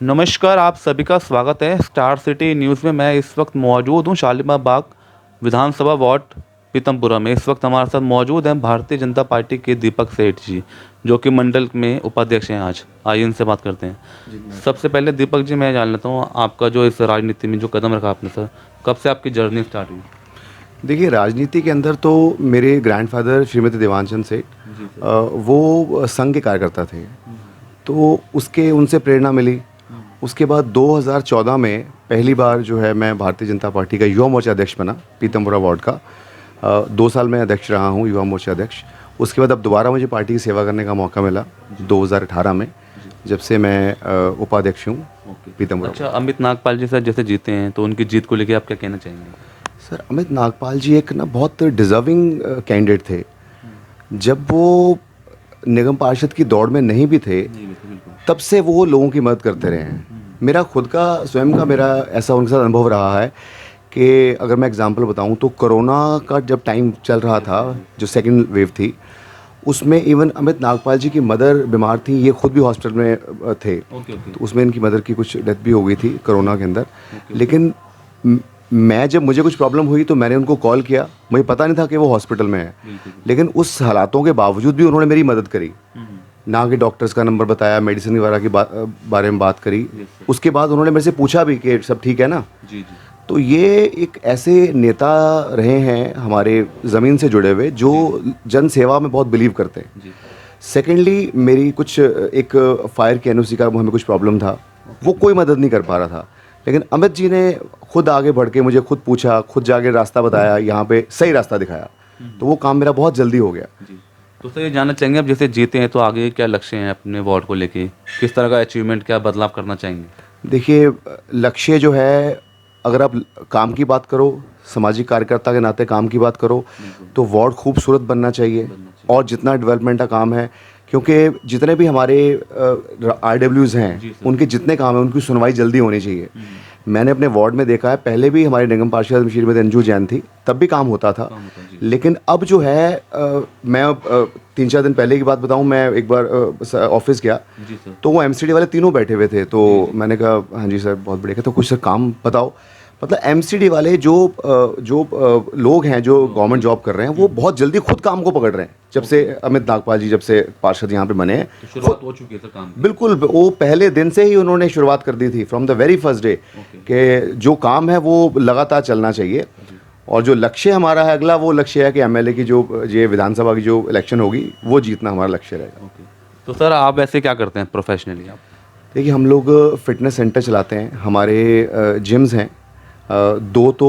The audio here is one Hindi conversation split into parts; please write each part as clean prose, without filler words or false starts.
नमस्कार, आप सभी का स्वागत है स्टार सिटी न्यूज़ में। मैं इस वक्त मौजूद हूँ शालीमार बाग विधानसभा वार्ड पीतमपुरा में। इस वक्त हमारे साथ मौजूद हैं भारतीय जनता पार्टी के दीपक सेठ जी, जो कि मंडल में उपाध्यक्ष हैं। आज आइए इनसे बात करते हैं। सबसे पहले दीपक जी, मैं जान लेता हूँ आपका जो इस राजनीति में जो कदम रखा आपने सर, कब से आपकी जर्नी स्टार्ट हुई? देखिए, राजनीति के अंदर तो मेरे ग्रैंडफादर श्रीमती देवानचंद सेठ वो संघ के कार्यकर्ता थे, तो उसके उनसे प्रेरणा मिली। उसके बाद 2014 में पहली बार जो है मैं भारतीय जनता पार्टी का युवा मोर्चा अध्यक्ष बना पीतमपुरा वार्ड का। 2 साल मैं अध्यक्ष रहा हूँ, युवा मोर्चा अध्यक्ष। उसके बाद अब दोबारा मुझे पार्टी की सेवा करने का मौका मिला 2018 में, जब से मैं उपाध्यक्ष हूँ पीतमपुरा। अच्छा, अमित नागपाल जी सर जैसे जीते हैं, तो उनकी जीत को लेकर आप क्या कहना चाहेंगे? सर, अमित नागपाल जी एक ना बहुत डिज़र्विंग कैंडिडेट थे। जब वो निगम पार्षद की दौड़ में नहीं भी थे, तब से वो लोगों की मदद करते रहे हैं। मेरा खुद का स्वयं का मेरा ऐसा उनके साथ अनुभव रहा है कि अगर मैं एग्जांपल बताऊं तो कोरोना का जब टाइम चल रहा था, जो सेकंड वेव थी, उसमें इवन अमित नागपाल जी की मदर बीमार थी, ये खुद भी हॉस्पिटल में थे। तो उसमें इनकी मदर की कुछ डेथ भी हो गई थी कोरोना के अंदर। लेकिन मैं जब मुझे कुछ प्रॉब्लम हुई तो मैंने उनको कॉल किया, मुझे पता नहीं था कि वो हॉस्पिटल में है, लेकिन उस हालातों के बावजूद भी उन्होंने मेरी मदद करी। ना कि डॉक्टर्स का नंबर बताया, मेडिसिन वगैरह की बारे में बात करी। उसके बाद उन्होंने मेरे से पूछा भी कि सब ठीक है ना। तो ये एक ऐसे नेता रहे हैं हमारे ज़मीन से जुड़े हुए, जो जन सेवा में बहुत बिलीव करते हैं। सेकेंडली, मेरी कुछ एक फायर की एनओसी का हमें कुछ प्रॉब्लम था, वो कोई मदद नहीं कर पा रहा था, लेकिन अमित जी ने खुद आगे बढ़ के मुझे खुद पूछा, खुद जाके रास्ता बताया, यहाँ पे सही रास्ता दिखाया, तो वो काम मेरा बहुत जल्दी हो गया। तो सर ये जानना चाहेंगे, अब जैसे जीते हैं तो आगे क्या लक्ष्य हैं अपने वार्ड को लेके? किस तरह का अचीवमेंट, क्या बदलाव करना चाहेंगे? देखिए, लक्ष्य जो है, अगर आप काम की बात करो, सामाजिक कार्यकर्ता के नाते काम की बात करो, तो वार्ड खूबसूरत बनना चाहिए। और जितना डेवलपमेंट का काम है, क्योंकि जितने भी हमारे RWs हैं, उनके जितने काम हैं उनकी सुनवाई जल्दी होनी चाहिए। मैंने अपने वार्ड में देखा है, पहले भी हमारी निगम पार्षद श्रीमती अंजू जैन थी, तब भी काम होता था। लेकिन अब जो है मैं 3-4 दिन पहले की बात बताऊं, मैं एक बार ऑफिस गया, तो वो MCD वाले तीनों बैठे हुए थे। तो मैंने कहा, हाँ जी सर, बहुत बढ़िया। तो कुछ सर काम बताओ। मतलब MCD वाले जो लोग हैं जो गवर्नमेंट जॉब कर रहे हैं, वो बहुत जल्दी खुद काम को पकड़ रहे हैं। जब से अमित नागपाल जी जब से पार्षद यहाँ पे बने हैं, तो शुरुआत हो चुकी है सर काम की? बिल्कुल, वो पहले दिन से ही उन्होंने शुरुआत कर दी थी, from the very first day, कि जो काम है वो लगातार चलना चाहिए। और जो लक्ष्य हमारा है अगला, वो लक्ष्य है कि MLA की जो ये विधानसभा की जो इलेक्शन होगी, वो जीतना हमारा लक्ष्य रहेगा। तो सर आप ऐसे क्या करते हैं प्रोफेशनली आप? देखिए, हम लोग फिटनेस सेंटर चलाते हैं, हमारे जिम्स हैं 2 तो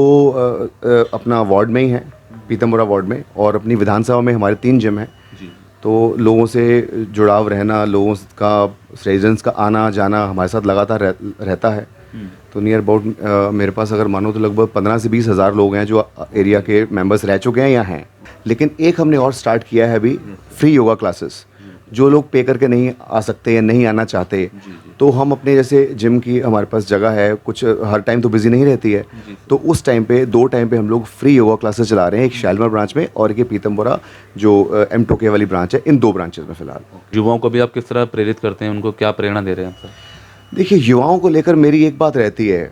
अपना वार्ड में ही हैं, पीतमपुरा वार्ड में, और अपनी विधानसभा में हमारे 3 जिम हैं। तो लोगों से जुड़ाव रहना, लोगों का रेजिडेंट्स का आना जाना हमारे साथ लगातार रहता है। तो नियर अबाउट मेरे पास अगर मानो तो लगभग 15 से 20 हज़ार लोग हैं जो एरिया के मेंबर्स रह चुके हैं या हैं। लेकिन एक हमने और स्टार्ट किया है अभी, फ्री योगा क्लासेस। जो लोग पे करके नहीं आ सकते या नहीं आना चाहते, तो हम अपने जैसे जिम की हमारे पास जगह है, कुछ हर टाइम तो बिजी नहीं रहती है, तो उस टाइम पे 2 टाइम पे हम लोग फ्री योगा क्लासेस चला रहे हैं, एक शालीमार ब्रांच में और एक पीतमपुरा जो M2K वाली ब्रांच है, इन 2 ब्रांचेस में फिलहाल। युवाओं को भी आप किस तरह प्रेरित करते हैं, उनको क्या प्रेरणा दे रहे हैं सर? देखिए, युवाओं को लेकर मेरी एक बात रहती है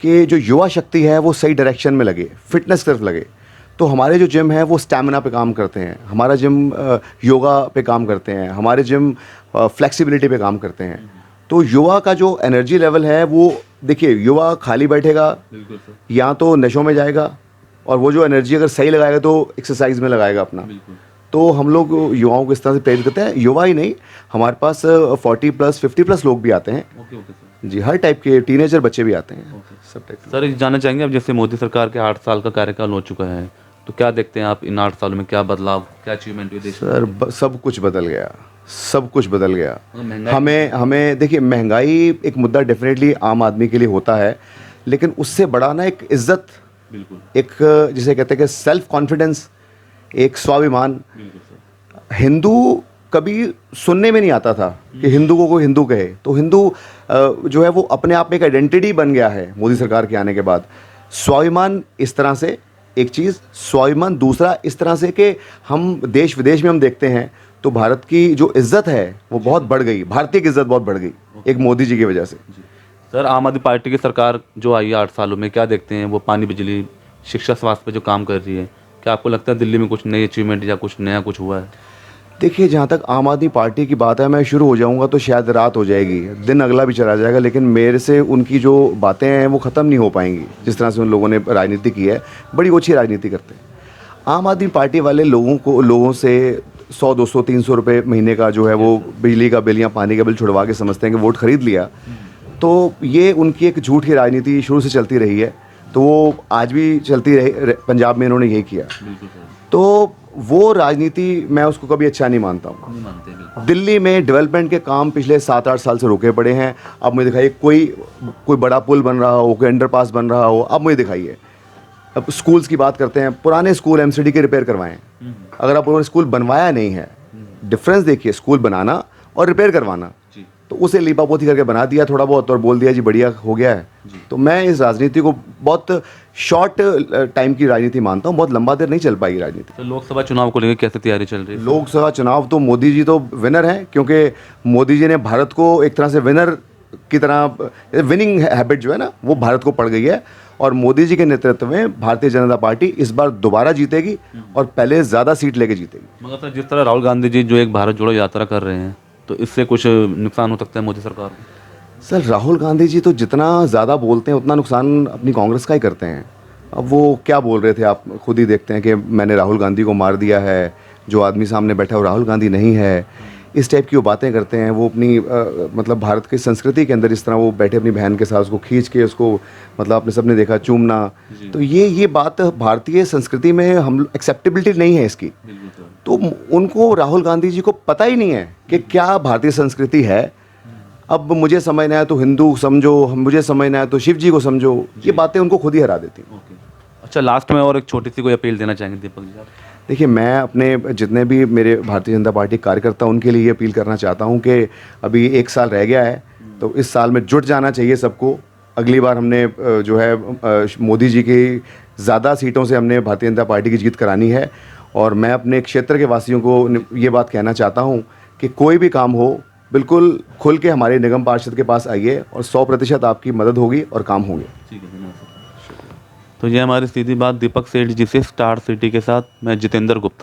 कि जो युवा शक्ति है वो सही डायरेक्शन में लगे, फिटनेस तरफ लगे। तो हमारे जो जिम है वो स्टैमिना पे काम करते हैं, हमारा जिम योगा पे काम करते हैं, हमारे जिम फ्लेक्सिबिलिटी पे काम करते हैं। तो युवा का जो एनर्जी लेवल है वो, देखिए, युवा खाली बैठेगा या तो नशों में जाएगा, और वो जो एनर्जी अगर सही लगाएगा तो एक्सरसाइज में लगाएगा अपना। तो हम लोग युवाओं को इस तरह से प्रेरित करते हैं। युवा ही नहीं, हमारे पास 40+, 50+ लोग भी आते हैं। जी, हर टाइप के टीनेजर बच्चे भी आते हैं, सब टाइप। सर ये जानना चाहेंगे, अब जैसे मोदी सरकार के 8 साल का कार्यकाल हो चुका है, तो क्या देखते हैं आप इन 8 सालों में, क्या बदलाव, क्या अचीवमेंट हुई देश में? सर, सब कुछ बदल गया, सब कुछ बदल गया। हमें देखिए, महंगाई एक मुद्दा डेफिनेटली आम आदमी के लिए होता है, लेकिन उससे बड़ा ना एक इज्जत, एक जिसे कहते हैं कि सेल्फ कॉन्फिडेंस, एक स्वाभिमान। हिंदू कभी सुनने में नहीं आता था कि हिंदू को कोई हिंदू कहे, तो हिंदू जो है वो अपने आप में एक आइडेंटिटी बन गया है मोदी सरकार के आने के बाद। स्वाभिमान इस तरह से एक चीज़, स्वाभिमान दूसरा इस तरह से कि हम देश विदेश में हम देखते हैं तो भारत की जो इज़्ज़त है वो बहुत बढ़ गई, भारतीय की इज़्ज़त बहुत बढ़ गई एक मोदी जी की वजह से। सर, आम आदमी पार्टी की सरकार जो आई है 8 सालों में, क्या देखते हैं वो पानी, बिजली, शिक्षा, स्वास्थ्य पे जो काम कर रही है, क्या आपको लगता है दिल्ली में कुछ नई अचीवमेंट या कुछ नया कुछ हुआ है? देखिए, जहाँ तक आम आदमी पार्टी की बात है, मैं शुरू हो जाऊँगा तो शायद रात हो जाएगी, दिन अगला भी चला जाएगा, लेकिन मेरे से उनकी जो बातें हैं वो ख़त्म नहीं हो पाएंगी। जिस तरह से उन लोगों ने राजनीति की है, बड़ी अच्छी राजनीति करते हैं। आम आदमी पार्टी वाले लोगों से 100 200 300 रुपये महीने का जो है वो बिजली का बिल या पानी का बिल छुड़वा के समझते हैं कि वोट खरीद लिया। तो ये उनकी एक झूठ की राजनीति शुरू से चलती रही है, तो वो आज भी चलती रही। पंजाब में इन्होंने यही किया, तो वो राजनीति मैं उसको कभी अच्छा नहीं मानता हूँ। दिल्ली में डेवलपमेंट के काम पिछले 7-8 साल से रुके पड़े हैं। अब मुझे दिखाइए कोई बड़ा पुल बन रहा हो, कोई अंडरपास बन रहा हो, अब मुझे दिखाइए। अब स्कूल्स की बात करते हैं, पुराने स्कूल एमसीडी के रिपेयर करवाएं। अगर आप उन्होंने स्कूल बनवाया नहीं है, डिफरेंस देखिए, स्कूल बनाना और रिपेयर करवाना। तो उसे लीपापोती करके बना दिया थोड़ा बहुत और बोल दिया जी बढ़िया हो गया है। तो मैं इस राजनीति को बहुत शॉर्ट टाइम की राजनीति मानता हूँ, बहुत लंबा देर नहीं चल पाएगी राजनीति। तो लोकसभा चुनाव को लेकर कैसे तैयारी चल रही है? लोकसभा चुनाव तो मोदी जी तो विनर हैं, क्योंकि मोदी जी ने भारत को एक तरह से विनर की तरह, विनिंग हैबिट जो है ना वो भारत को पड़ गई है। और मोदी जी के नेतृत्व में भारतीय जनता पार्टी इस बार दोबारा जीतेगी और पहले ज़्यादा सीट लेके जीतेगी। मगर सर, जिस तरह राहुल गांधी जी जो एक भारत जोड़ो यात्रा कर रहे हैं, तो इससे कुछ नुकसान हो सकता है मोदी सरकार को? सर, राहुल गांधी जी तो जितना ज़्यादा बोलते हैं उतना नुकसान अपनी कांग्रेस का ही करते हैं। अब वो क्या बोल रहे थे, आप खुद ही देखते हैं कि मैंने राहुल गांधी को मार दिया है, जो आदमी सामने बैठा है वो राहुल गांधी नहीं है, इस टाइप की वो बातें करते हैं। वो अपनी मतलब भारत की संस्कृति के अंदर इस तरह वो बैठे अपनी बहन के साथ उसको खींच के उसको, मतलब आपने सबने देखा, चूमना। तो ये बात भारतीय संस्कृति में हम एक्सेप्टेबिलिटी नहीं है इसकी। तो उनको, राहुल गांधी जी को पता ही नहीं है कि क्या भारतीय संस्कृति है। अब मुझे समझना है तो हिंदू समझो, मुझे समझना है तो शिव जी को समझो, ये बातें उनको खुद ही हरा देती हैं। अच्छा, लास्ट में और एक छोटी सी कोई अपील देना चाहेंगे दीपक जी आप? देखिए, मैं अपने जितने भी मेरे भारतीय जनता पार्टी कार्यकर्ता उनके लिए अपील करना चाहता हूं कि अभी 1 साल रह गया है, तो इस साल में जुट जाना चाहिए सबको। अगली बार हमने जो है मोदी जी की ज़्यादा सीटों से हमने भारतीय जनता पार्टी की जीत करानी है। और मैं अपने क्षेत्र के वासियों को ये बात कहना चाहता हूं कि कोई भी काम हो, बिल्कुल खुल के हमारे निगम पार्षद के पास आइए और 100% आपकी मदद होगी और काम होंगे। ठीक है, धन्यवाद। तो ये हमारी सीधी बात दीपक सेठ जी से, स्टार सिटी के साथ। मैं जितेंद्र गुप्ता।